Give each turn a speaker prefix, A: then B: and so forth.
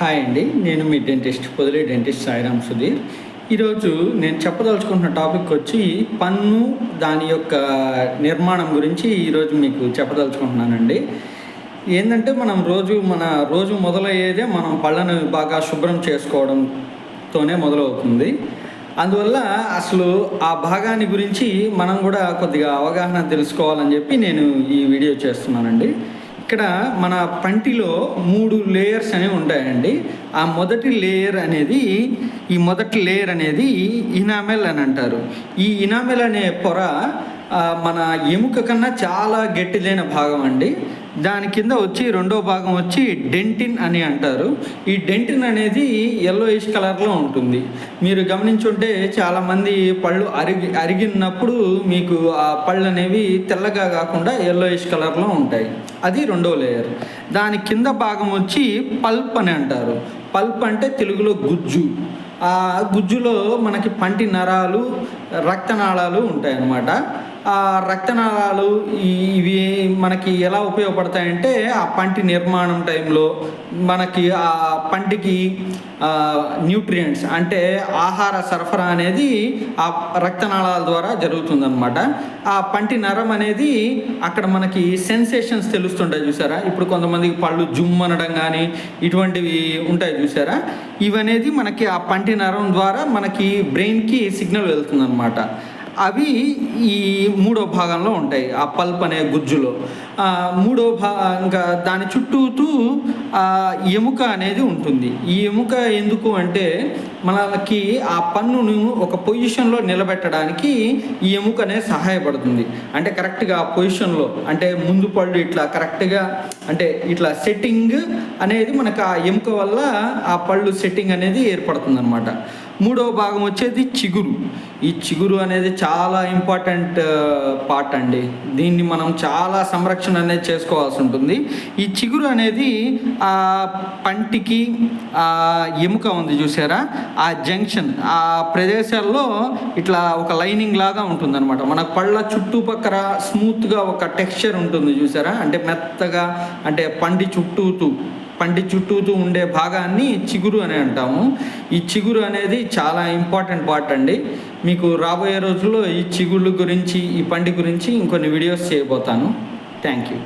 A: Hi అండి, నేను మీ dentist Podili dentist Sairam Sudheer. ఈరోజు నేను చెప్పదలుచుకుంటున్న టాపిక్ వచ్చి పన్ను దాని యొక్క నిర్మాణం గురించి ఈరోజు మీకు చెప్పదలుచుకుంటున్నానండి. ఏంటంటే మన రోజు మొదలయ్యేదే మనం పళ్ళను బాగా శుభ్రం చేసుకోవడంతోనే మొదలవుతుంది. అందువల్ల అసలు ఆ భాగాన్ని గురించి మనం కూడా కొద్దిగా అవగాహన తెలుసుకోవాలని చెప్పి నేను ఈ వీడియో చేస్తున్నానండి. ఇక్కడ మన పంటిలో 3 లేయర్స్ అనేవి ఉంటాయండి. ఈ మొదటి లేయర్ అనేది ఇనామెల్ అని అంటారు. ఈ ఇనామెల్ అనే పొర మన ఎముక కన్నా చాలా గట్టిదైన భాగం అండి. దాని కింద వచ్చి రెండో భాగం వచ్చి డెంటిన్ అని అంటారు. ఈ డెంటిన్ అనేది yellowish కలర్లో ఉంటుంది. మీరు గమనించుంటే చాలామంది పళ్ళు అరిగినప్పుడు మీకు ఆ పళ్ళు అనేవి తెల్లగా కాకుండా yellowish కలర్లో ఉంటాయి. అది రెండో లేయర్. దాని కింద భాగం వచ్చి పల్ప్ అని అంటారు. పల్ప్ అంటే తెలుగులో గుజ్జు. ఆ గుజ్జులో మనకి పంటి నరాలు, రక్తనాళాలు ఉంటాయన్నమాట. ఆ రక్తనాళాలు ఇవి మనకి ఎలా ఉపయోగపడతాయంటే ఆ పంటి నిర్మాణం టైంలో మనకి ఆ పంటికి న్యూట్రియంట్స్ అంటే ఆహార సరఫరా అనేది ఆ రక్తనాళాల ద్వారా జరుగుతుందన్నమాట. ఆ పంటి నరం అనేది అక్కడ మనకి సెన్సేషన్స్ తెలుస్తుంటాయి చూసారా. ఇప్పుడు కొంతమందికి పళ్ళు జుమ్ అనడం కానీ ఇటువంటివి ఉంటాయి చూసారా. ఇవనేది మనకి ఆ పంటి నరం ద్వారా మనకి బ్రెయిన్కి సిగ్నల్ వెళ్తుందన్నమాట. అవి ఈ 3వ భాగంలో ఉంటాయి, ఆ పల్ప్ అనే గుజ్జులో. ఇంకా దాని చుట్టూతూ ఎముక అనేది ఉంటుంది. ఈ ఎముక ఎందుకు అంటే మనకి ఆ పన్నును ఒక పొజిషన్లో నిలబెట్టడానికి ఈ ఎముక అనేది సహాయపడుతుంది. అంటే కరెక్ట్గా ఆ పొజిషన్లో అంటే ముందు పళ్ళు ఇట్లా కరెక్ట్గా అంటే ఇట్లా సెట్టింగ్ అనేది మనకు ఆ ఎముక వల్ల ఆ పళ్ళు సెట్టింగ్ అనేది ఏర్పడుతుంది అనమాట. 3వ భాగం వచ్చేది చిగురు. ఈ చిగురు అనేది చాలా ఇంపార్టెంట్ పార్ట్ అండి. దీన్ని మనం చాలా సంరక్షణ అనేది చేసుకోవాల్సి ఉంటుంది. ఈ చిగురు అనేది ఆ పంటికి ఆ ఎముక ఉంది చూసారా, ఆ జంక్షన్ ఆ ప్రదేశాల్లో ఇట్లా ఒక లైనింగ్ లాగా ఉంటుందన్నమాట. మన పళ్ళ చుట్టుపక్కల స్మూత్గా ఒక టెక్స్చర్ ఉంటుంది చూసారా, అంటే మెత్తగా, అంటే పంటి చుట్టూతూ ఉండే భాగాన్ని చిగురు అని అంటాము. ఈ చిగురు అనేది చాలా ఇంపార్టెంట్ పార్ట్ అండి. మీకు రాబోయే రోజుల్లో ఈ చిగుళ్ళు గురించి, ఈ పంటి గురించి ఇంకొన్ని వీడియోస్ చేయబోతాను. Thank you.